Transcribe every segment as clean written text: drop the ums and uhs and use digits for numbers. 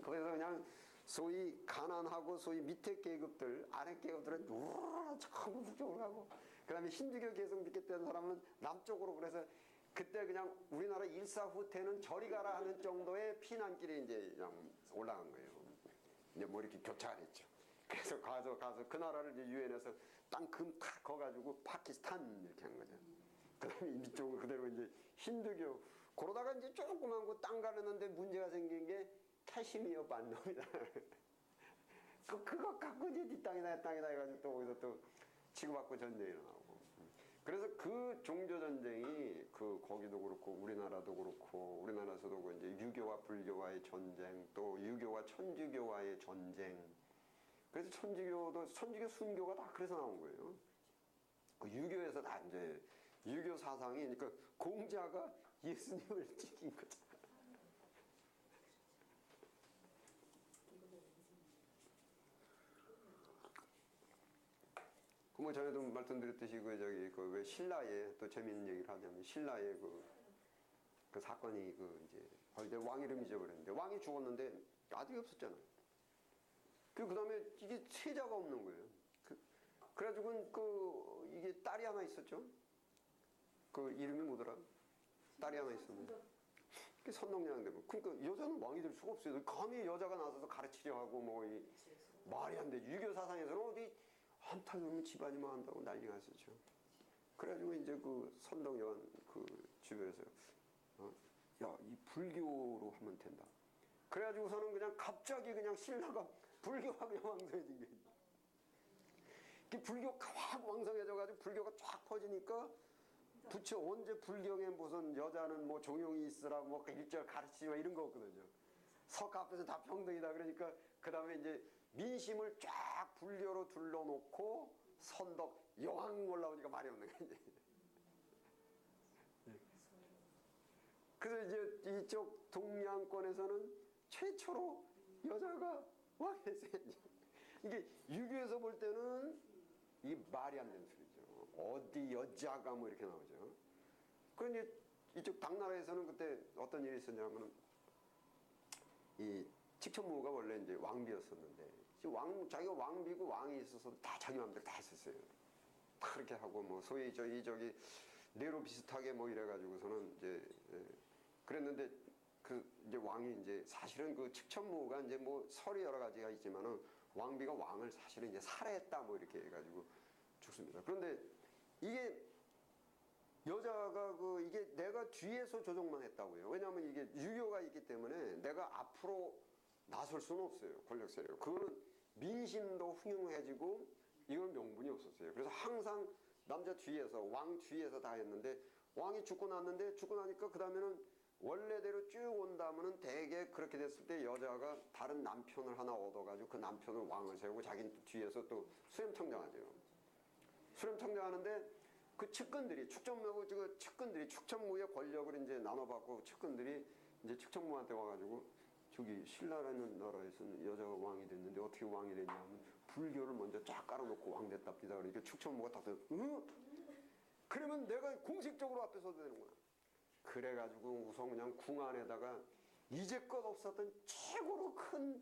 거기서 그냥 소위 가난하고 소위 밑에 계급들, 아래 계급들은 우와 전부 북쪽으로 가고, 그 다음에 힌두교 계속 믿겠다는 사람은 남쪽으로. 그래서 그때 그냥 우리나라 일사후퇴는 저리 가라 하는 정도의 피난길이 이제 그냥 올라간 거예요. 이제 뭐 이렇게 교차를 했죠. 그래서 가서 그 나라를 이제 유엔에서 땅 금 탁 거가지고 파키스탄 이렇게 한 거죠. 그 다음에 이쪽은 그대로 이제 힌두교. 그러다가 이제 조그만 거 땅 가르는데 문제가 생긴 게 캐시미어 반도입니다. 그거 갖고 이제 네 땅이다, 내 땅이다 해가지고 또 거기서 또 치고받고 전쟁이 일어나고. 그래서 그 종교전쟁이 거기도 그렇고 우리나라도 그렇고, 우리나라에서도 그 이제 유교와 불교와의 전쟁, 또 유교와 천주교와의 전쟁. 그래서 천주교, 순교가 다 그래서 나온 거예요. 그 유교에서 다 이제 유교 사상이, 그러니까 공자가 예수님을 찍힌 거잖아. 뭐 전에도 말씀드렸듯이 왜 신라에 또 재밌는 얘기를 하자면, 신라에 그 사건이 이제 왕 이름 잊어버렸는데, 왕이 죽었는데 아들이 없었잖아요. 그 다음에 이게 세자가 없는 거예요. 그래가지고 이게 딸이 하나 있었죠. 그 이름이 뭐더라? 딸이 하나 있었는데. 그게 선동량인데, 그러니까 여자는 왕이 될 수가 없어요. 감히 여자가 나서서 가르치려 하고 말이 안 돼. 유교 사상에서는 어디 한타 그러면 집안이 망한다고 난리가 났었죠. 그래가지고 이제 그 선동연 주변에서 야, 이 불교로 하면 된다. 그래가지고서는 그냥 갑자기 그냥 신라가 불교가 그냥 왕성해진 거예요. 그 불교가 확 왕성해져가지고 불교가 쫙 퍼지니까 부처 언제 불경에 무슨 여자는 뭐 종용이 있으라 뭐 일절 가르치고 이런 거 없거든요. 석 앞에서 다 평등이다. 그러니까 그 다음에 이제 민심을 쫙 불교로 둘러놓고 선덕 여왕 올라오니까 말이 없는 거예요. 그래서 이제 이쪽 동양권에서는 최초로 여자가 왕이 됐어요. 이게 유교에서 볼 때는 이게 말이 안 되는 소리죠. 어디 여자가 뭐 이렇게 나오죠. 그런데 이쪽 당나라에서는 그때 어떤 일이 있었냐면은, 이 칙천무가 원래 이제 왕비였었는데, 자기가 왕비고 왕이 있어서 다 자기 마음대로 다 했었어요. 그렇게 하고 뭐 소위 저기 네로 비슷하게 뭐 이래가지고서는 이제 그랬는데, 이제 왕이 이제 사실은 그 칙천무가 이제 뭐 설이 여러 가지가 있지만은 왕비가 왕을 사실은 이제 살해했다 뭐 이렇게 해가지고 죽습니다. 그런데 이게 여자가 이게 내가 뒤에서 조종만 했다고요. 왜냐하면 이게 유교가 있기 때문에 내가 앞으로 나설 수는 없어요. 권력 세력. 그거는 민심도 흉흉해지고 이건 명분이 없었어요. 그래서 항상 남자 뒤에서, 왕 뒤에서 다 했는데, 왕이 죽고 나니까 그 다음에는 원래대로 쭉 온다면은 대개 그렇게 됐을 때 여자가 다른 남편을 하나 얻어가지고 그 남편을 왕을 세우고 자기는 뒤에서 또 수렴청정하죠. 수렴청정하는데 그 측근들이 축천무의 권력을 이제 나눠받고, 측근들이 이제 축천무한테 와가지고 저기 신라라는 나라에서는 여자가 왕이 됐는데 어떻게 왕이 됐냐면 불교를 먼저 쫙 깔아놓고 왕 됐답니다. 그러니까 축천무가 딱 응? 그러면 내가 공식적으로 앞에 서도 되는구나. 그래가지고 우선 그냥 궁 안에다가 이제껏 없었던 최고로 큰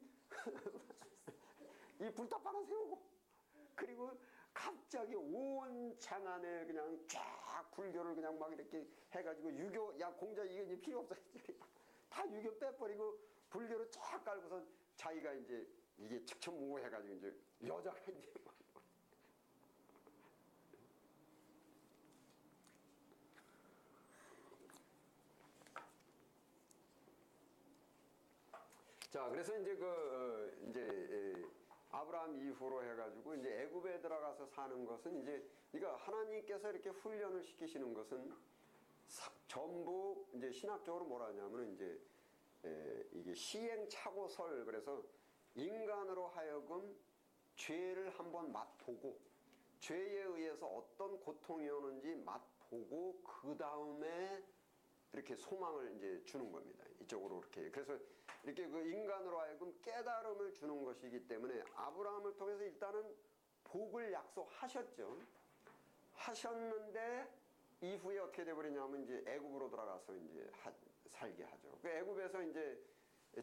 이 불탑 하나 세우고, 그리고 갑자기 온 장안에 그냥 쫙 불교를 그냥 막 이렇게 해가지고 유교, 야 공자 이게 이제 필요 없어. 다 유교 빼버리고 불교를 쫙 깔고서 자기가 이제 이게 측천무고 해가지고 이제 여자가 이제 막 자, 그래서 이제 아브라함 이후로 해가지고 이제 애굽에 들어가서 사는 것은 이제, 그러니까 하나님께서 이렇게 훈련을 시키시는 것은 전부 이제 신학적으로 뭐라 하냐면은 이제 이게 시행착오설. 그래서 인간으로 하여금 죄를 한번 맛보고 죄에 의해서 어떤 고통이 오는지 맛보고 그 다음에 이렇게 소망을 이제 주는 겁니다. 이쪽으로 이렇게. 그래서 이렇게 그 인간으로 하여금 깨달음을 주는 것이기 때문에 아브라함을 통해서 일단은 복을 약속하셨죠. 하셨는데 이후에 어떻게 돼버리냐면 이제 애굽으로 돌아가서 이제 살게 하죠. 그 애굽에서 이제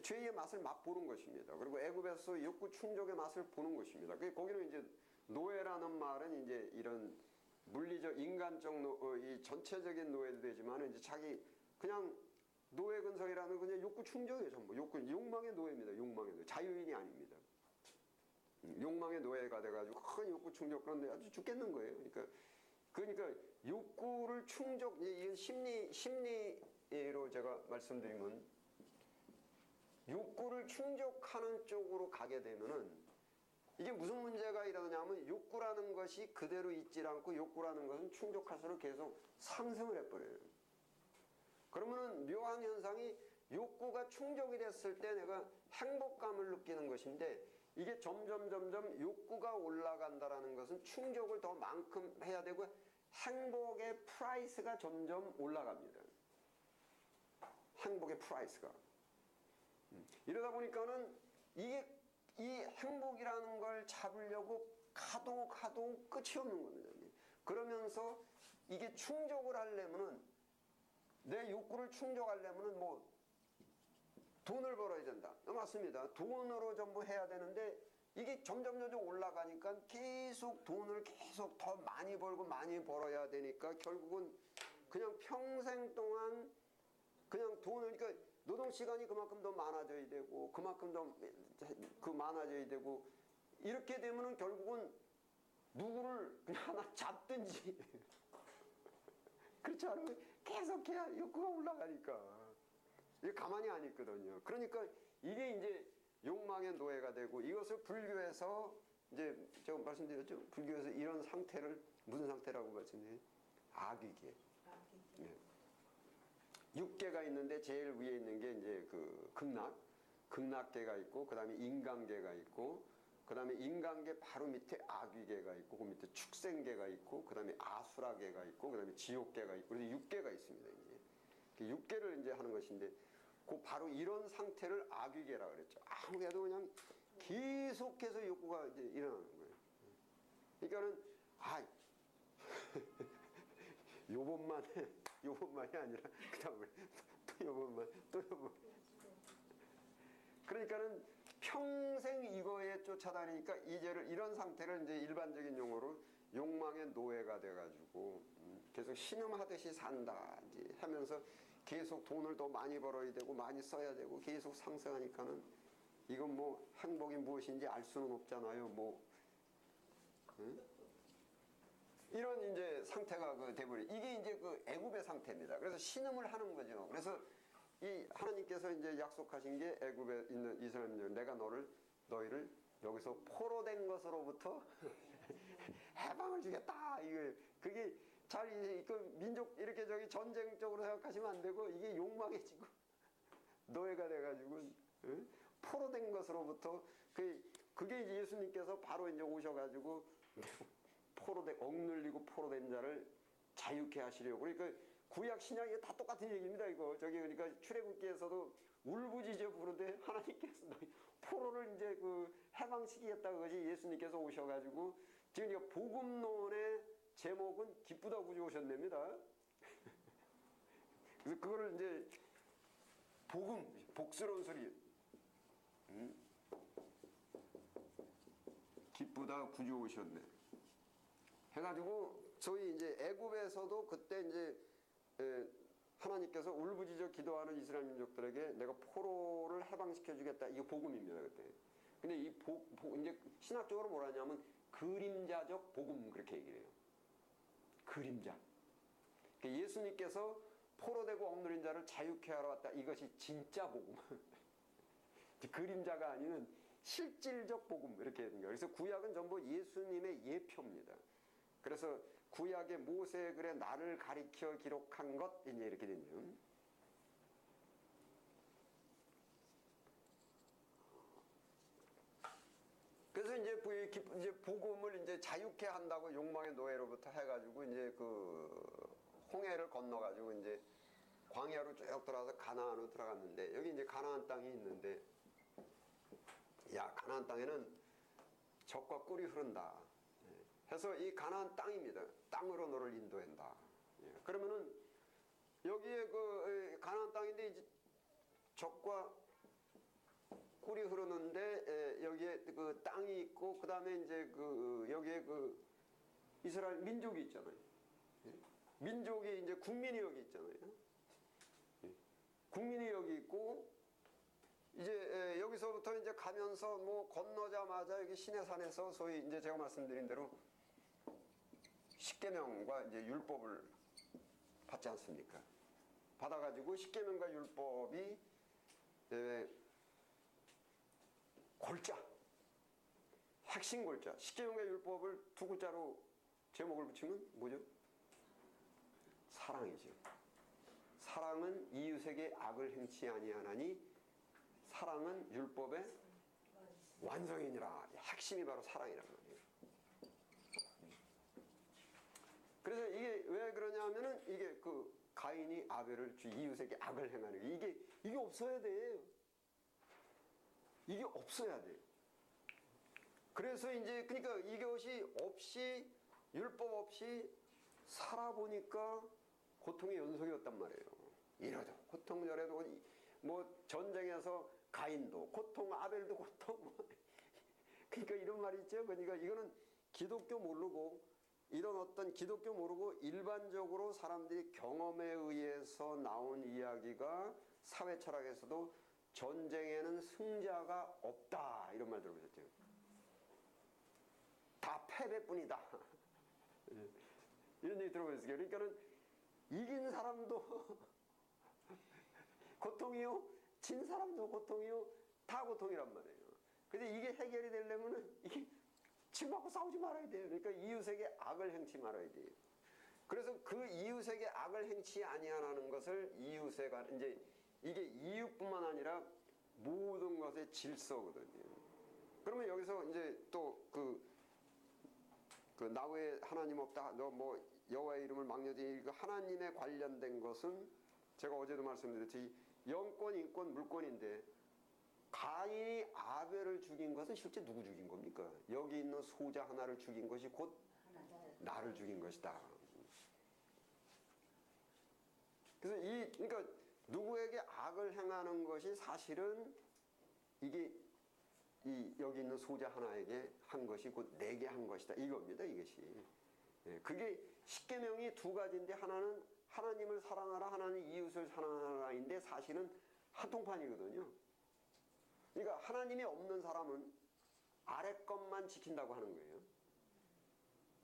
죄의 맛을 맛보는 것입니다. 그리고 애굽에서 욕구 충족의 맛을 보는 것입니다. 거기는 이제 노예라는 말은 이제 이런 물리적 인간적 이 전체적인 노예도 되지만 이제 자기 그냥 노예 근성이라는 그냥 욕구 충족이에요. 전부 욕망의 노예입니다. 욕망의 노예. 자유인이 아닙니다. 욕망의 노예가 돼가지고 큰 욕구 충족 그런데 아주 죽겠는 거예요. 그러니까 욕구를 충족 이건 심리로 제가 말씀드리면 욕구를 충족하는 쪽으로 가게 되면은 이게 무슨 문제가 일어나냐면 욕구라는 것이 그대로 있질 않고 욕구라는 것은 충족할수록 계속 상승을 해버려요. 그러면은 묘한 현상이 욕구가 충족이 됐을 때 내가 행복감을 느끼는 것인데 이게 점점 욕구가 올라간다라는 것은 충족을 더 만큼 해야 되고 행복의 프라이스가 점점 올라갑니다. 행복의 프라이스가. 이러다 보니까는 이 행복이라는 걸 잡으려고 가도 끝이 없는 겁니다. 그러면서 이게 충족을 하려면은 내 욕구를 충족하려면은 뭐 돈을 벌어야 된다. 맞습니다. 돈으로 전부 해야 되는데 이게 점점 올라가니까 계속 돈을 계속 더 많이 벌고 많이 벌어야 되니까 결국은 그냥 평생 동안 그냥 돈을 그러니까 노동 시간이 그만큼 더 많아져야 되고 그만큼 더 많아져야 되고 이렇게 되면은 결국은 누구를 그냥 하나 잡든지 그렇지 않으면 계속해야 욕구가 올라가니까 이게 가만히 안 있거든요. 그러니까 이게 이제 욕망의 노예가 되고 이것을 불교에서 이제 제가 말씀드렸죠. 불교에서 이런 상태를 무슨 상태라고 말씀드려요? 악위계. 네. 6계가 있는데 제일 위에 있는 게 이제 그 극락계가 있고 그 다음에 인간계가 있고 그 다음에 인간계 바로 밑에 악위계가 있고 그 밑에 축생계가 있고 그 다음에 아수라계가 있고 그 다음에 지옥계가 있고 그래서 6계가 있습니다. 이제 6계를 이제 하는 것인데 그 바로 이런 상태를 악위계라 그랬죠. 아무래도 그냥 계속해서 욕구가 이제 일어나는 거예요. 그러니까는 요번만이 아니라 그 다음에 또 요번만. 그러니까는 평생 이거에 쫓아다니니까 이제를 이런 상태를 이제 일반적인 용어로 욕망의 노예가 돼가지고 계속 신음하듯이 산다 이제 하면서 계속 돈을 더 많이 벌어야 되고 많이 써야 되고 계속 상승하니까는 이건 뭐 행복이 무엇인지 알 수는 없잖아요. 뭐 이런 이제 상태가 돼버려. 이게 이제 그 애굽의 상태입니다. 그래서 신음을 하는 거죠. 그래서 이 하나님께서 이제 약속하신 게 애굽에 있는 이스라엘들 내가 너희를 여기서 포로된 것으로부터 해방을 주겠다. 그게 잘 그 민족 이렇게 전쟁적으로 생각하시면 안 되고 이게 욕망에 지고 노예가 돼가지고 포로된 것으로부터 그게 이제 예수님께서 바로 이제 오셔가지고 억눌리고 포로된 자를 자유케 하시려고. 그러니까 구약 신약이 다 똑같은 얘기입니다. 이거 그러니까 출애굽기에서도 울부짖어 부르되 하나님께서 너희 포로를 이제 해방시키겠다 그것이 예수님께서 오셔가지고 지금 이거 복음론의 제목은 기쁘다 구주 오셨답니다. 그래서 그거를 이제 복스러운 소리. 기쁘다 구주 오셨네. 해가지고 소위 이제 애굽에서도 그때 이제 하나님께서 울부짖어 기도하는 이스라엘 민족들에게 내가 포로를 해방시켜 주겠다. 이거 복음입니다 그때. 근데 이 이제 신학적으로 뭐라 하냐면 그림자적 복음 그렇게 얘기를 해요. 그림자. 그러니까 예수님께서 포로되고 억누린 자를 자유케 하러 왔다. 이것이 진짜 복음. 그림자가 아니는 실질적 복음 이렇게 되는 거예요. 그래서 구약은 전부 예수님의 예표입니다. 그래서 구약의 모세글에 나를 가리켜 기록한 것 이제 이렇게 되죠. 그래서 이제 복음을 이제 자유케 한다고 욕망의 노예로부터 해가지고 이제 홍해를 건너가지고 이제 광야로 쭉 들어가서 가나안으로 들어갔는데 여기 이제 가나안 땅이 있는데 가나안 땅에는 젖과 꿀이 흐른다. 해서 이 가나안 땅입니다. 땅으로 너를 인도한다. 그러면은 여기에 가나안 땅인데 이제 젖과 꿀이 흐르는데 여기에 그 땅이 있고 그 다음에 이제 그 여기에 그 이스라엘 민족이 있잖아요. 민족이 이제 국민이 여기 있잖아요. 국민이 여기 있고 이제 여기서부터 이제 가면서 뭐 건너자마자 여기 시내산에서 소위 이제 제가 말씀드린 대로 십계명과 이제 율법을 받지 않습니까? 받아가지고 십계명과 율법이 골자, 핵심 골자. 십계명과 율법을 두 글자로 제목을 붙이면 뭐죠? 사랑이죠. 사랑은 이웃에게 악을 행치 아니하나니 사랑은 율법의 완성이니라. 핵심이 바로 사랑이란 말이에요. 그래서 이게 왜 그러냐 하면은 이게 그 가인이 아벨을 이웃에게 악을 행하는 이게 없어야 돼요. 이게 없어야 돼요. 그래서 이제 그러니까 이것이 없이 율법 없이 살아보니까 고통의 연속이었단 말이에요. 이러도 고통 저래도 뭐 전쟁에서 가인도 고통 아벨도 고통 그러니까 이런 말이 있죠. 그러니까 이거는 기독교 모르고 이런 어떤 기독교 모르고 일반적으로 사람들이 경험에 의해서 나온 이야기가 사회 철학에서도 전쟁에는 승자가 없다 이런 말 들어보셨죠? 다 패배뿐이다. 이런 얘기 들어보셨어요? 그러니까는 이긴 사람도 고통이요, 진 사람도 고통이요, 다 고통이란 말이에요. 근데 이게 해결이 되려면은 이게 치고받고 싸우지 말아야 돼요. 그러니까 이웃에게 악을 행치 말아야 돼요. 그래서 그 이웃에게 악을 행치 아니하라는 것을 이웃에 관한 이제 이게 이웃뿐만 아니라 모든 것의 질서거든요. 그러면 여기서 이제 또 그 나외 하나님 없다. 너 뭐 여호와의 이름을 망령되이 그 하나님에 관련된 것은 제가 어제도 말씀드렸듯이 영권, 인권, 물권인데 가인이 아벨을 죽인 것은 실제 누구 죽인 겁니까? 여기 있는 소자 하나를 죽인 것이 곧 나를 죽인 것이다. 그래서 그러니까 누구에게 악을 행하는 것이 사실은 이게 여기 있는 소자 하나에게 한 것이 곧 내게 한 것이다. 이겁니다, 이것이. 그게 십계명이 두 가지인데 하나는 하나님을 사랑하라, 하나는 이웃을 사랑하라인데 사실은 한 통판이거든요. 그러니까 하나님이 없는 사람은 아래 것만 지킨다고 하는 거예요.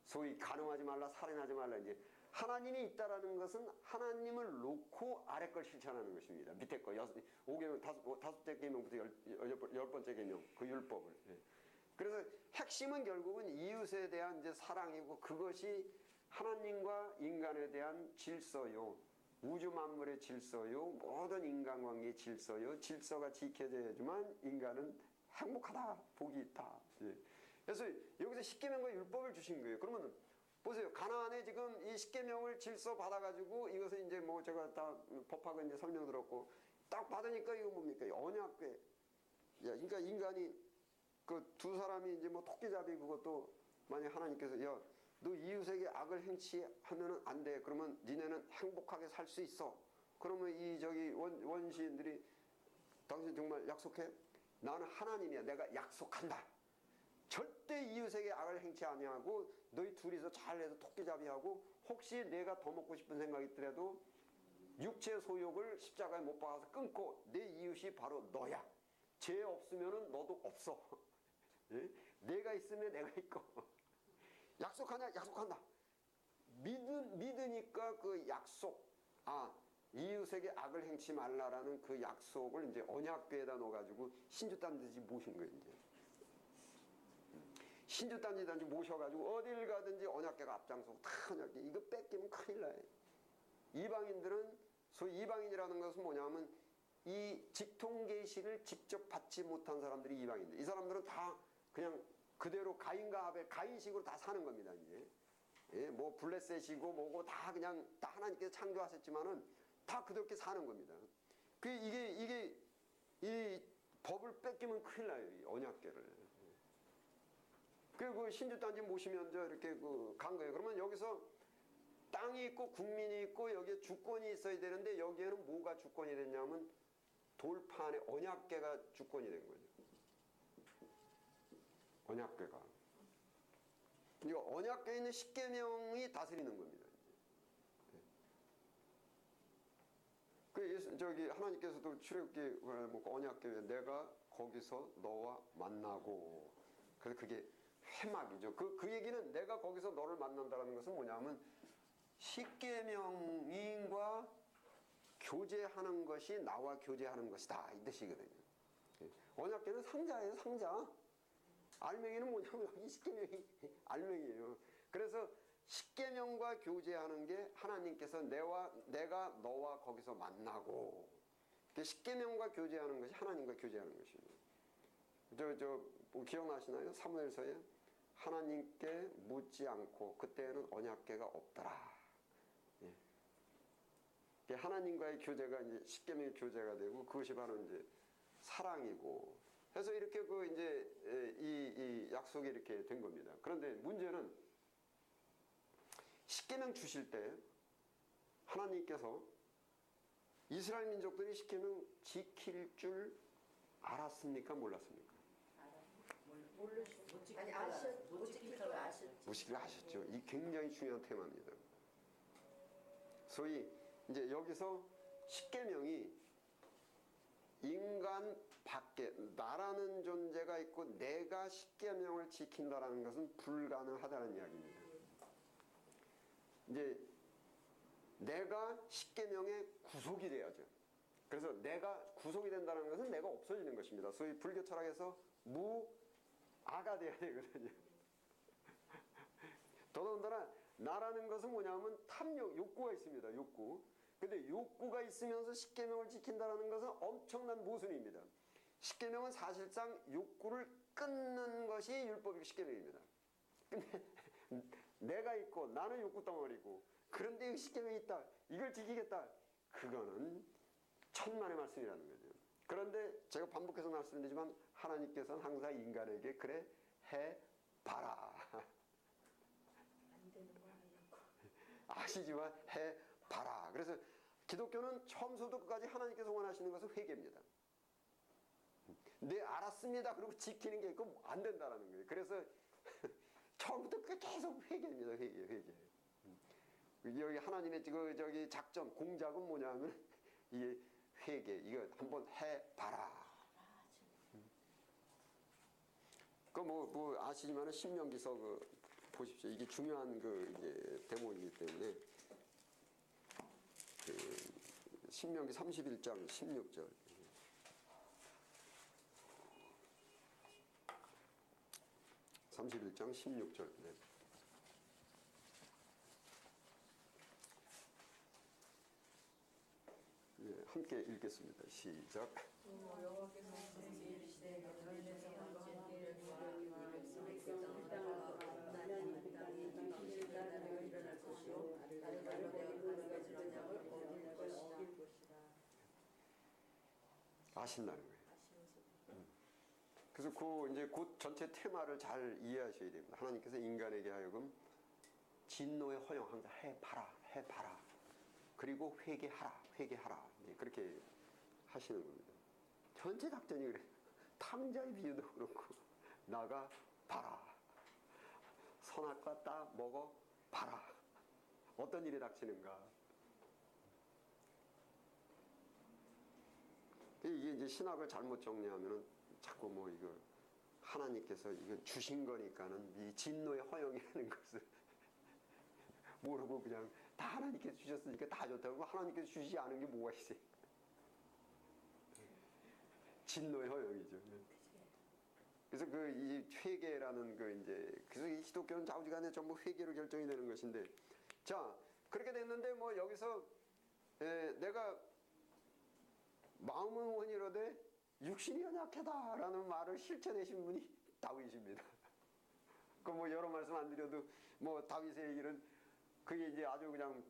소위 간음하지 말라, 살인하지 말라. 이제 하나님이 있다라는 것은 하나님을 놓고 아래 걸 실천하는 것입니다. 밑에 거 5계명, 다섯째 계명부터 열 번째 계명 그 율법을. 그래서 핵심은 결국은 이웃에 대한 이제 사랑이고 그것이 하나님과 인간에 대한 질서요. 우주 만물의 질서요. 모든 인간관계의 질서요. 질서가 지켜져야지만 인간은 행복하다. 복이 있다. 그래서 여기서 십계명과 율법을 주신 거예요. 그러면 보세요. 가나안에 지금 이 십계명을 질서 받아가지고 이것을 이제 뭐 제가 다 법학은 이제 설명 들었고 딱 받으니까 이거 뭡니까? 언약궤. 그러니까 인간이 그 두 사람이 이제 뭐 토끼잡이 그것도 만약 하나님께서 야, 너 이웃에게 악을 행치하면은 안 돼. 그러면 니네는 행복하게 살 수 있어. 그러면 이 저기 원시인들이 당신 정말 약속해? 나는 하나님이야. 내가 약속한다. 절대 이웃에게 악을 행치 아니하고 너희 둘이서 잘해서 토끼잡이하고 혹시 내가 더 먹고 싶은 생각이 있더라도 육체 소욕을 십자가에 못 박아서 끊고 내 이웃이 바로 너야. 죄 없으면은 너도 없어. 내가 있으면 내가 있고. 약속하냐? 약속한다. 믿으니까 그 약속, 이웃에게 악을 행치 말라라는 그 약속을 이제 언약궤에다 넣어가지고 신주단지 모신 거예요, 이제. 신주단지 모셔가지고 어딜 가든지 언약궤가 앞장서고 다 언약궤. 이거 뺏기면 큰일 나요. 이방인들은, 소위 이방인이라는 것은 뭐냐면 이 직통계시를 직접 받지 못한 사람들이 이방인들. 이 사람들은 다 그냥 그대로 가인과 아벨, 가인식으로 다 사는 겁니다, 이제. 뭐 블레셋이고 뭐고 다 그냥 다 하나님께서 창조하셨지만은 다 그렇게 사는 겁니다. 이게 이 법을 뺏기면 큰일 나요, 이 언약궤를. 그리고 신주단지 모시면 이렇게 간 거예요. 그러면 여기서 땅이 있고 국민이 있고 여기에 주권이 있어야 되는데 여기에는 뭐가 주권이 됐냐면 돌판에 언약궤가 주권이 된 거죠. 언약궤가. 이거 언약궤에 있는 십계명이 다스리는 겁니다. 저기 하나님께서도 출애굽기 뭐 언약궤에 내가 거기서 너와 만나고, 그래서 그게 회막이죠. 그 얘기는 내가 거기서 너를 만난다는 것은 뭐냐면 십계명인과 교제하는 것이 나와 교제하는 것이다, 이 뜻이거든요. 언약궤는 상자예요, 상자. 알맹이는 뭐냐면 여기 십계명이 알맹이에요. 그래서 십계명과 교제하는 게 하나님께서 내가 너와 거기서 만나고, 십계명과 교제하는 것이 하나님과 교제하는 것입니다. 뭐 기억나시나요? 사무엘서에 하나님께 묻지 않고 그때는 언약궤가 없더라. 예. 하나님과의 교제가 이제 십계명의 교제가 되고, 그것이 바로 이제 사랑이고, 해서 이렇게 이제 이 약속이 이렇게 된 겁니다. 그런데 문제는 십계명 주실 때 하나님께서 이스라엘 민족들이 십계명 지킬 줄 알았습니까? 몰랐습니까? 아니, 못 지킬 줄 아셨죠. 못 지킬 줄 아셨죠. 이 굉장히 중요한 테마입니다. 소위 이제 여기서 십계명이 인간 밖에 나라는 존재가 있고 내가 십계명을 지킨다라는 것은 불가능하다는 이야기입니다. 이제 내가 십계명의 구속이 돼야죠. 그래서 내가 구속이 된다는 것은 내가 없어지는 것입니다. 소위 불교 철학에서 무아가 돼야 되거든요. 더더군다나 나라는 것은 뭐냐면 탐욕, 욕구가 있습니다. 욕구. 근데 욕구가 있으면서 십계명을 지킨다는 것은 엄청난 모순입니다. 십계명은 사실상 욕구를 끊는 것이 율법이고 십계명입니다. 근데 내가 있고 나는 욕구 덩어리고, 그런데 십계명이 있다, 이걸 지키겠다, 그거는 천만의 말씀이라는 거죠. 그런데 제가 반복해서 말씀드리지만 하나님께서는 항상 인간에게 그래 해봐라. 안 되는 거 아니고. 아시지만 해봐라. 그래서 기독교는 처음부터 끝까지 하나님께서 원하시는 것은 회개입니다. 네, 알았습니다. 그리고 지키는 게 있고 안 된다는 거예요. 그래서 처음부터 끝까지 계속 회개입니다. 회개. 여기 하나님의 저기 작전, 공작은 뭐냐면 이게 회개, 이거 한번 해봐라. 뭐 아시지만은 신명기서 보십시오. 이게 중요한 이제 대목이기 때문에 신명기 31장 16절. (31장 16절) 네. 네, 함께 읽겠습니다. 시작. 아신다는 거예요. 그래서 이제 곧 전체 테마를 잘 이해하셔야 됩니다. 하나님께서 인간에게 하여금 진노의 허용 항상 해봐라. 그리고 회개하라. 네, 그렇게 하시는 겁니다. 전체 작전이 그래요. 탕자의 비유도 그렇고, 나가 봐라. 선악과 따 먹어 봐라. 어떤 일이 닥치는가. 이게 이제 신학을 잘못 정리하면은 자꾸 이거 하나님께서 이거 주신 거니까는 이 진노의 허용이라는 것을 모르고 그냥 다 하나님께서 주셨으니까 다 좋다고, 하나님께서 주시지 않은 게 뭐가 있어요? 진노의 허용이죠. 그래서 이 회개라는 이제, 그래서 이 기독교는 좌우지간에 전부 회개로 결정이 되는 것인데, 자, 그렇게 됐는데 여기서 내가 마음은 원이로되 육신이 연약하다라는 말을 실천하신 분이 다윗입니다. 여러 말씀 안 드려도 다윗의 얘기는 그게 이제 아주 그냥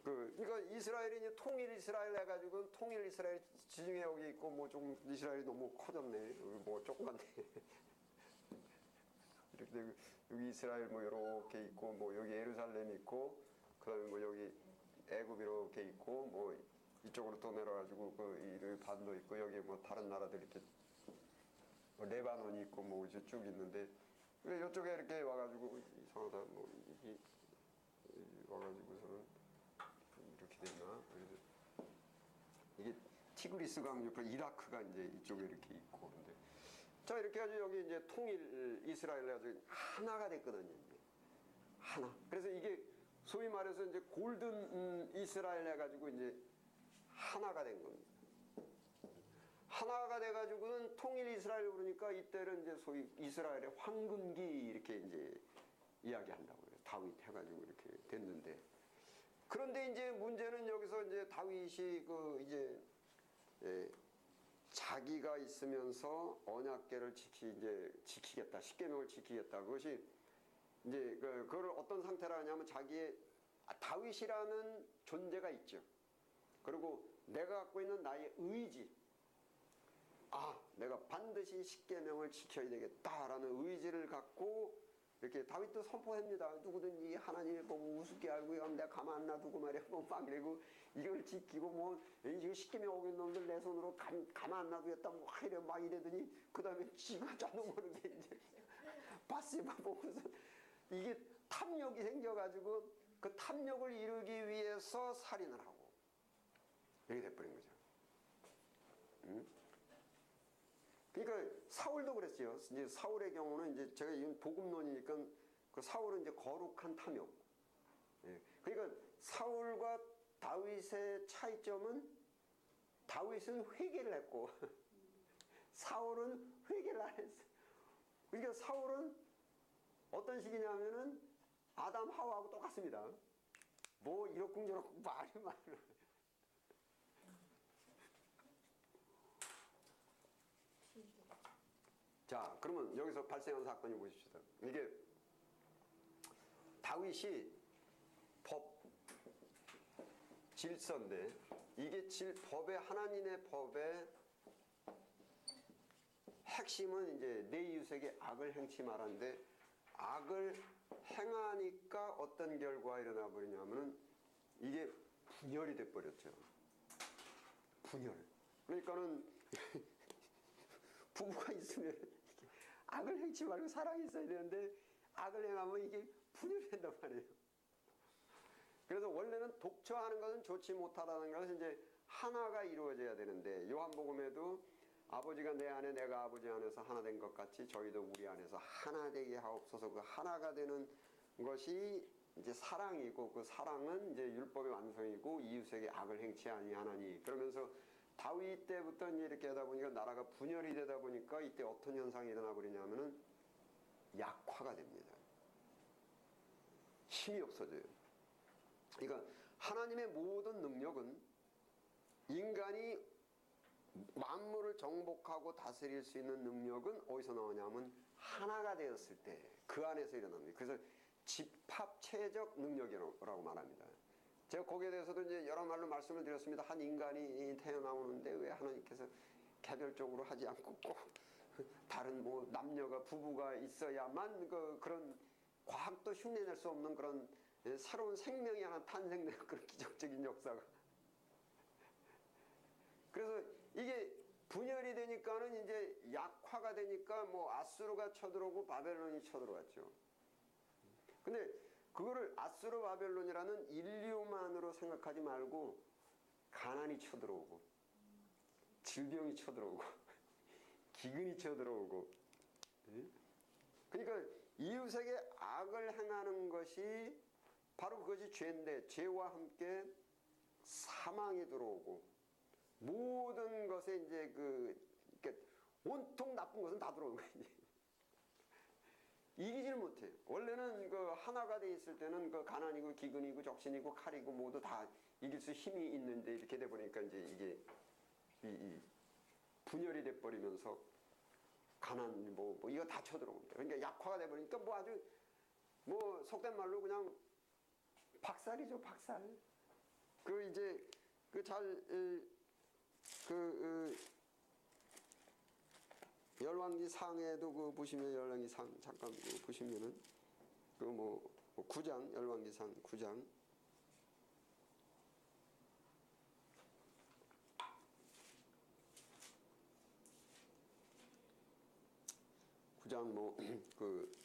그러니까 이스라엘이 이제 통일 이스라엘 해가지고 통일 이스라엘 지중해 여기 있고 좀 이스라엘이 너무 커졌네. 조그만데 이렇게 되고, 여기 이스라엘 이렇게 있고 여기 예루살렘 있고, 그다음에 여기 애굽 이렇게 있고 이쪽으로 또 내려가지고 이 반도 있고, 여기 다른 나라들 이렇게 레바논이 있고 뭐 이제 쭉 있는데 그래 이쪽에 이렇게 와가지고 이상하다 뭐 이게 와가지고서는 이렇게 됐나? 그래서 이게 티그리스강 옆에 이라크가 이제 이쪽에 이렇게 있고 근데 자 이렇게 해가지고 여기 이제 통일 이스라엘 해가지고 하나가 됐거든요. 이제. 하나. 그래서 이게 소위 말해서 이제 골든 이스라엘 해가지고 이제 하나가 된 겁니다. 하나가 돼가지고는 통일 이스라엘 그러니까 이때는 이제 소위 이스라엘의 황금기 이렇게 이제 이야기한다고요. 다윗 해가지고 이렇게 됐는데 그런데 이제 문제는 여기서 이제 다윗이 그 이제 자기가 있으면서 언약궤를 지키겠다, 십계명을 지키겠다. 그것이 이제 그걸 어떤 상태라 하냐면 자기의 다윗이라는 존재가 있죠. 그리고 내가 갖고 있는 나의 의지, 내가 반드시 십계명을 지켜야 되겠다라는 의지를 갖고 이렇게 다윗도 선포합니다. 누구든지 하나님을 보고 우습게 알고 내가 가만 안 놔두고 말이야 막 이러고 이걸 지키고 뭐 이거 십계명 어긴 놈들 내 손으로 가만 안 놔두겠다 막 이러더니 그 다음에 지가 자도 모르게 이제 바세바 보고서 이게 탐욕이 생겨가지고 그 탐욕을 이루기 위해서 살인을 하고 이렇게 돼버린 거죠. 응? 그러니까 사울도 그랬어요. 이제 사울의 경우는 이제 제가 이건 복음론이니까 그 사울은 이제 거룩한 탐욕. 예. 그러니까 사울과 다윗의 차이점은 다윗은 회개를 했고 사울은 회개를 안 했어요. 그러니까 사울은 어떤 식이냐면은 아담 하와하고 똑같습니다. 뭐 이렇쿵저렇쿵 말이 많아. 자, 그러면 여기서 발생한 사건이 보십시다. 이게 다윗이 법, 질서인데 이게 법의 하나님의 법의 핵심은 이제 내 이웃에게 악을 행치 말한데 악을 행하니까 어떤 결과가 일어나 버리냐면은 이게 분열이 돼 버렸죠. 분열. 그러니까는 부부가 있으면 악을 행치 말고 사랑이 있어야 되는데 악을 행하면 이게 분열이 된단 말이에요. 그래서 원래는 독처하는 것은 좋지 못하다는 것은 이제 하나가 이루어져야 되는데 요한복음에도 아버지가 내 안에 내가 아버지 안에서 하나 된 것 같이 저희도 우리 안에서 하나 되게 하옵소서. 그 하나가 되는 것이 이제 사랑이고 그 사랑은 이제 율법의 완성이고 이웃에게 악을 행치 아니하나니 그러면서 다윗 때부터 이렇게 하다 보니까 나라가 분열이 되다 보니까 이때 어떤 현상이 일어나 버리냐면은 약화가 됩니다. 힘이 없어져요. 그러니까 하나님의 모든 능력은 인간이 만물을 정복하고 다스릴 수 있는 능력은 어디서 나오냐면 하나가 되었을 때 그 안에서 일어납니다. 그래서 집합체적 능력이라고 말합니다. 제가 거기에 대해서도 이제 여러 말로 말씀을 드렸습니다. 한 인간이 태어나오는데 왜 하나님께서 개별적으로 하지 않고 꼭 다른 뭐 남녀가 부부가 있어야만 그런 과학도 흉내낼 수 없는 그런 새로운 생명이 하나 탄생되는 그런 기적적인 역사가. 그래서 이게 분열이 되니까는 이제 약화가 되니까 뭐 아수르가 쳐들어오고 바벨론이 쳐들어왔죠. 근데 그거를 아수르 바벨론이라는 인류만으로 생각하지 말고 가난이 쳐들어오고 질병이 쳐들어오고 기근이 쳐들어오고 그러니까 이웃에게 악을 행하는 것이 바로 그것이 죄인데 죄와 함께 사망이 들어오고 모든 것에 이제 그러니까 온통 나쁜 것은 다 들어오는 거예요. 이기지를 못해요. 원래는 그 하나가 돼 있을 때는 그 가난이고 기근이고 적신이고 칼이고 모두 다 이길 수 힘이 있는데 이렇게 돼 버리니까 이제 이게 이 분열이 돼 버리면서 가난 뭐 이거 다 쳐들어옵니다. 그러니까 약화가 돼 버리니까 뭐 아주 뭐 속된 말로 그냥 박살이죠, 박살. 그 이제 열왕기 상에도 그 보시면 열왕기 상 잠깐 보시면은 그 뭐 9장 열왕기 상 9장 9장 뭐그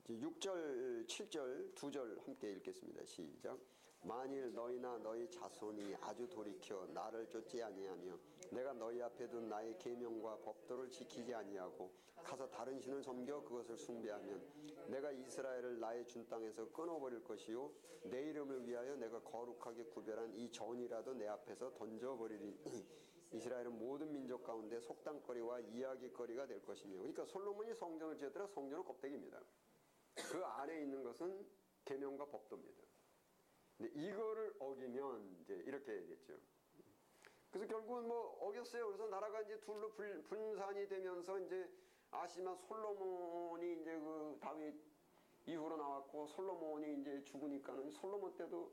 6절, 7절, 2절 함께 읽겠습니다. 시작. 만일 너희나 너희 자손이 아주 돌이켜 나를 쫓지 아니하며 내가 너희 앞에 둔 나의 계명과 법도를 지키지 아니하고 가서 다른 신을 섬겨 그것을 숭배하면 내가 이스라엘을 나의 준 땅에서 끊어버릴 것이요 내 이름을 위하여 내가 거룩하게 구별한 이 전이라도 내 앞에서 던져버리리니 이스라엘은 모든 민족 가운데 속담거리와 이야기거리가 될 것이며. 그러니까 솔로몬이 성전을 지었더라. 성전은 껍데기입니다. 그 안에 있는 것은 계명과 법도입니다. 근데 이거를 어기면 이제 이렇게 되겠죠. 그래서 결국은 뭐 어겼어요. 그래서 나라가 이제 둘로 분산이 되면서 이제 아시지만 솔로몬이 이제 그 다윗 이후로 나왔고 솔로몬이 이제 죽으니까는 솔로몬 때도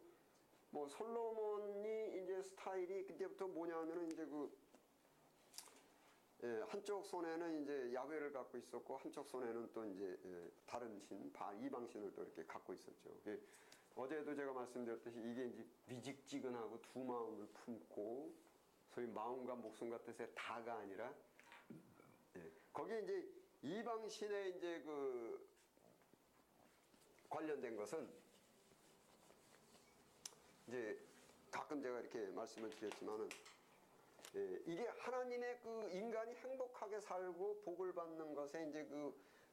뭐 솔로몬이 이제 스타일이 그때부터 뭐냐면은 이제 한쪽 손에는 이제 야훼를 갖고 있었고 한쪽 손에는 또 이제 다른 신, 이방 신을 또 이렇게 갖고 있었죠. 어제도 제가 말씀드렸듯이 이게 이제 미직지근하고 두 마음을 품고 소위 마음과 목숨과 뜻의 다가 아니라 거기에 이제 이방 신의 이제 관련된 것은 이제 가끔 제가 이렇게 말씀을 드렸지만은 이게 하나님의 인간이 행복하게 살고 복을 받는 것에 이제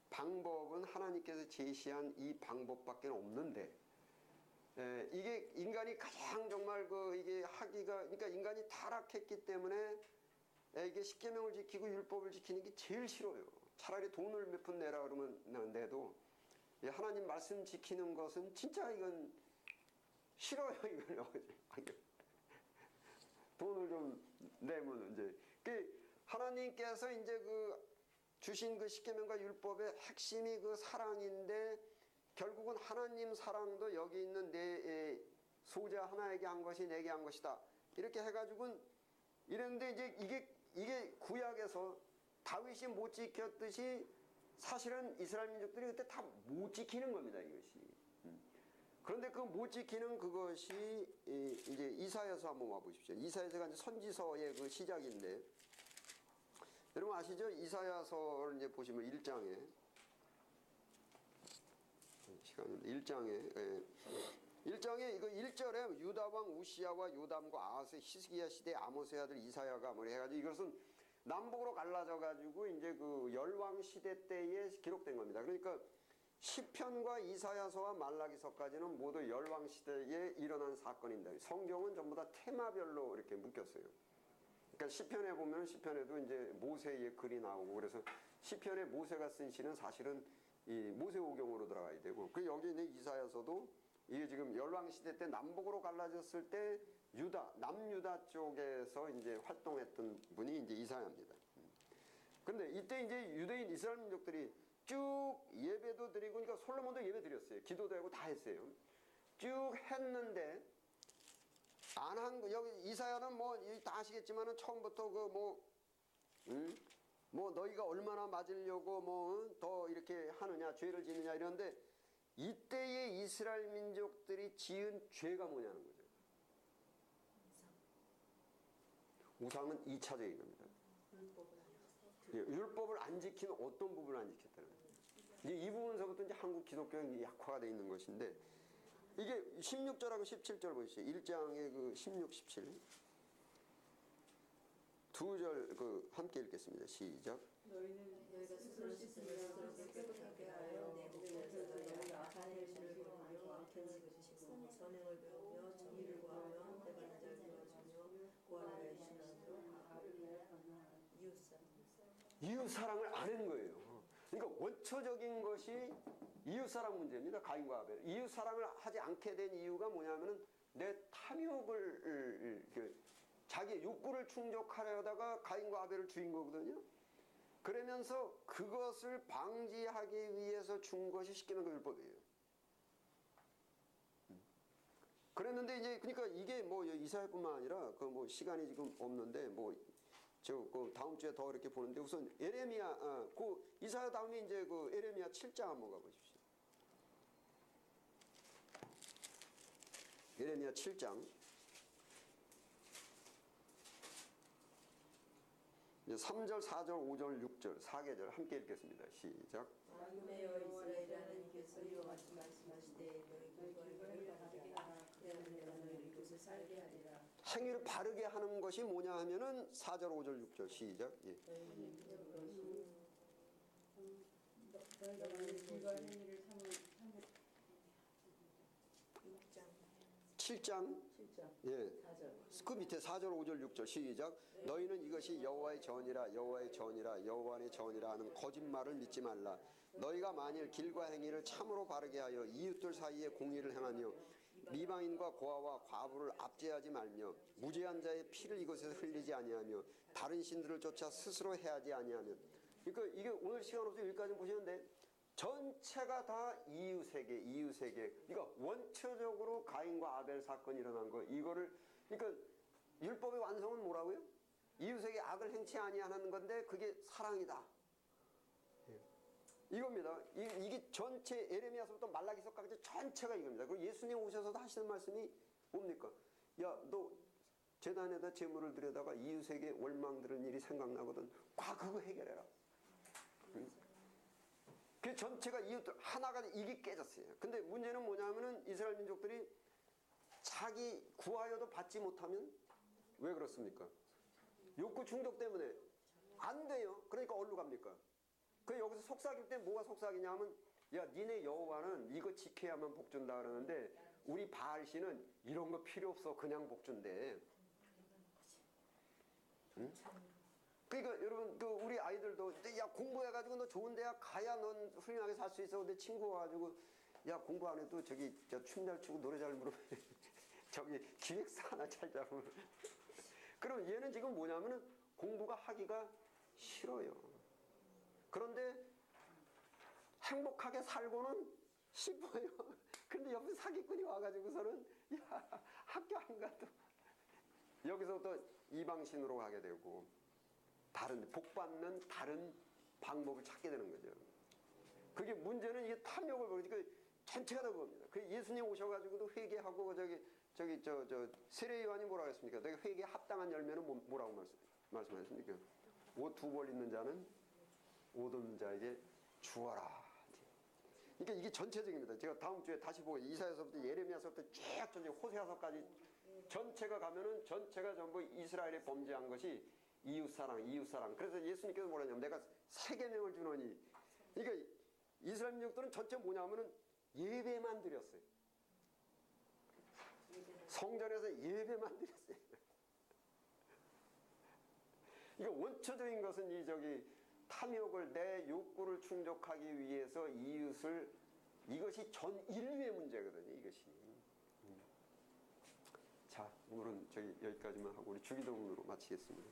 방법은 하나님께서 제시한 이 방법밖에 없는데 이게 인간이 가장 정말 이게 하기가 그러니까 인간이 타락했기 때문에 이게 십계명을 지키고 율법을 지키는 게 제일 싫어요. 차라리 돈을 몇 푼 내라 그러면 내도 하나님 말씀 지키는 것은 진짜 이건 싫어요. 이건 돈을 좀 내면 이제 하나님께서 이제 주신 십계명과 율법의 핵심이 사랑인데 결국은 하나님 사랑도 여기 있는 내 소자 하나에게 한 것이 내게 한 것이다. 이렇게 해가지고는 이랬는데 이제 이게 구약에서 다윗이 못 지켰듯이 사실은 이스라엘 민족들이 그때 다 못 지키는 겁니다. 이것이. 그런데 그 못 지키는 그것이 이제 이사야서 한번 와보십시오. 이사야서가 이제 선지서의 시작인데 여러분 아시죠? 이사야서를 이제 보시면 1장에 1장에 이거 1절에 유다 왕 우시야와 요담과 아하스 히스기야 시대 아모스의 아들 이사야가 뭐 해가지고 이것은 남북으로 갈라져 가지고 이제 열왕 시대 때에 기록된 겁니다. 그러니까 시편과 이사야서와 말라기서까지는 모두 열왕 시대에 일어난 사건입니다. 성경은 전부 다 테마별로 이렇게 묶였어요. 그러니까 시편에 보면 시편에도 이제 모세의 글이 나오고 그래서 시편에 모세가 쓴 시는 사실은 이 모세오경으로 들어가야 되고 그 여기 있는 이사야서도 이게 지금 열왕 시대 때 남북으로 갈라졌을 때 남유다 쪽에서 이제 활동했던 분이 이제 이사야입니다. 그런데 이때 이제 유대인 이스라엘 민족들이 쭉 예배도 드리고 그러니까 솔로몬도 예배 드렸어요. 기도도 하고 다 했어요. 쭉 했는데 안 한 거 여기 이사야는 뭐 다 아시겠지만은 처음부터 뭐 너희가 얼마나 맞으려고 뭐 더 이렇게 하느냐 죄를 지느냐 이러는데 이때의 이스라엘 민족들이 지은 죄가 뭐냐는 거죠. 우상은 2차적인 겁니다. 율법을 안 지키는 어떤 부분을 안 지켰다는 거예요. 이제 이 부분서부터 이제 한국 기독교는 약화가 되어 있는 것인데 이게 16절하고 17절 보시죠. 1장의 16, 17 두 절 함께 읽겠습니다. 시작. 너희가 스스로 씻으며 스스로 깨끗하게 하여 내 목소리를 너희가 하나님의 신을 구하며 악행을 그치시고 선행을 배우며 정의를 구하며 내가 잘 도와주며 구하라 이웃사랑을 안 한 거예요. 그러니까 원초적인 것이 이웃사랑 문제입니다. 가인과 아벨. 이웃사랑을 하지 않게 된 이유가 뭐냐면은 내 탐욕을 자기 욕구를 충족하려다가 가인과 아벨을 죽인 거거든요. 그러면서 그것을 방지하기 위해서 준 것이 십계명과 율법이에요. 그랬는데 이제 그러니까 이게 뭐 이사야뿐만 아니라 뭐 시간이 지금 없는데 다음 주에 더 이렇게 보는데 우선 예레미야 이사야 다음에 이제 예레미야 7장 한번 가보십시오. 예레미야 7장 이제 3절, 4절, 5절, 6절, 4계절 함께 읽겠습니다. 시작. 만군의 여호와 이스라엘의 하나님께서 이와 같이 말씀하시되 너희 길과 행위를 바르게 하라. 그리하면 내가 너희를 이곳에 살게 하리라. 행위를 바르게 하는 것이 뭐냐 하면은 4절, 5절, 6절 시작. 예. 너희가 만일 길과 행위를 7장 7장 예. 4절 그 밑에 4절, 5절, 6절 시작. 너희는 이것이 여호와의 전이라 여호와의 전이라 여호와의 전이라 하는 거짓말을 믿지 말라. 너희가 만일 길과 행위를 참으로 바르게 하여 이웃들 사이에 공의를 행하며 미방인과 고아와 과부를 압제하지 말며 무죄한 자의 피를 이곳에서 흘리지 아니하며 다른 신들을 쫓아 스스로 해하지 아니하면, 그러니까 이게 오늘 시간 없이 여기까지 보시는데 전체가 다 이웃에게 그러니까 원초적으로 가인과 아벨 사건이 일어난 거, 이거를 그러니까 율법의 완성은 뭐라고요? 이웃에게 악을 행치 아니하는 건데 그게 사랑이다. 이겁니다. 이게 전체 에레미야서부터 말라기서까지 전체가 이겁니다. 그리고 예수님 오셔서도 하시는 말씀이 뭡니까? 야, 너 제단에다 제물을 드려다가 이웃에게 원망 들은 일이 생각나거든. 그거 해결해라. 응? 그 전체가 이웃들 하나가 이게 깨졌어요. 근데 문제는 뭐냐면은 이스라엘 민족들이 자기 구하여도 받지 못하면 왜 그렇습니까? 욕구 충족 때문에 안 돼요. 그러니까 어디로 갑니까? 그 여기서 속삭일 때 뭐가 속삭이냐면, 야, 니네 여호와는 이거 지켜야만 복 준다 그러는데 우리 바알씨는 이런 거 필요 없어, 그냥 복 준대. 응? 그러니까 여러분, 그 우리 아이들도 야, 공부해가지고 너 좋은 대학 가야 넌 훌륭하게 살 수 있어. 근데 친구 와가지고 야, 공부 안 해도 저기 춤 잘 추고 노래 잘 부르면 저기 기획사 하나 차리자고. 그럼 얘는 지금 뭐냐면은 공부가 하기가 싫어요. 그런데 행복하게 살고는 싶어요. 근데 옆에 사기꾼이 와가지고서는 야, 학교 안 가도 여기서부터 이방신으로 가게 되고 다른 복받는 다른 방법을 찾게 되는 거죠. 그게 문제는 이게 탐욕을 벌이니까 전체가 다 그겁니다. 그 예수님 오셔가지고도 회개하고 저기 세례 요한이 뭐라고 했습니까? 내가 회개에 합당한 열매는 뭐라고 말씀하셨습니까? 옷 두 벌 있는 자는 옷 없는 자에게 주어라. 그러니까 이게 전체적입니다. 제가 다음 주에 다시 보고 이사야서부터 예레미야서부터 쭉 전체 호세아서까지 전체가 가면은 전체가 전부 이스라엘이 범죄한 것이 이웃사랑. 그래서 예수님께서 뭐라냐면 내가 세 계명을 주노니. 그러니까 이스라엘 민족들은 전체 뭐냐면은 예배만 드렸어요. 성전에서 예배만 드렸어요. 그러니까 원초적인 것은 탐욕을, 내 욕구를 충족하기 위해서 이웃을, 이것이 전 인류의 문제거든요, 이것이. 자, 오늘은 여기까지만 하고 우리 주기도문으로 마치겠습니다.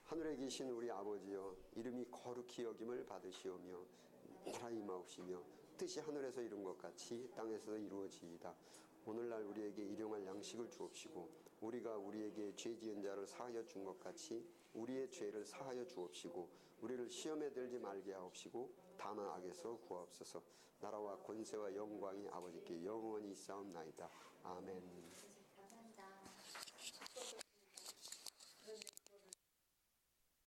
하늘에 계신 우리 아버지여, 이름이 거룩히 여김을 받으시오며 나라 임하옵시며 뜻이 하늘에서 이룬 것 같이 땅에서도 이루어지이다. 오늘날 우리에게 일용할 양식을 주옵시고 우리가 우리에게 죄 지은 자를 사하여 준 것 같이 우리의 죄를 사하여 주옵시고 우리를 시험에 들지 말게 하옵시고 다만 악에서 구하옵소서. 나라와 권세와 영광이 아버지께 영원히 있사옵나이다. 아멘.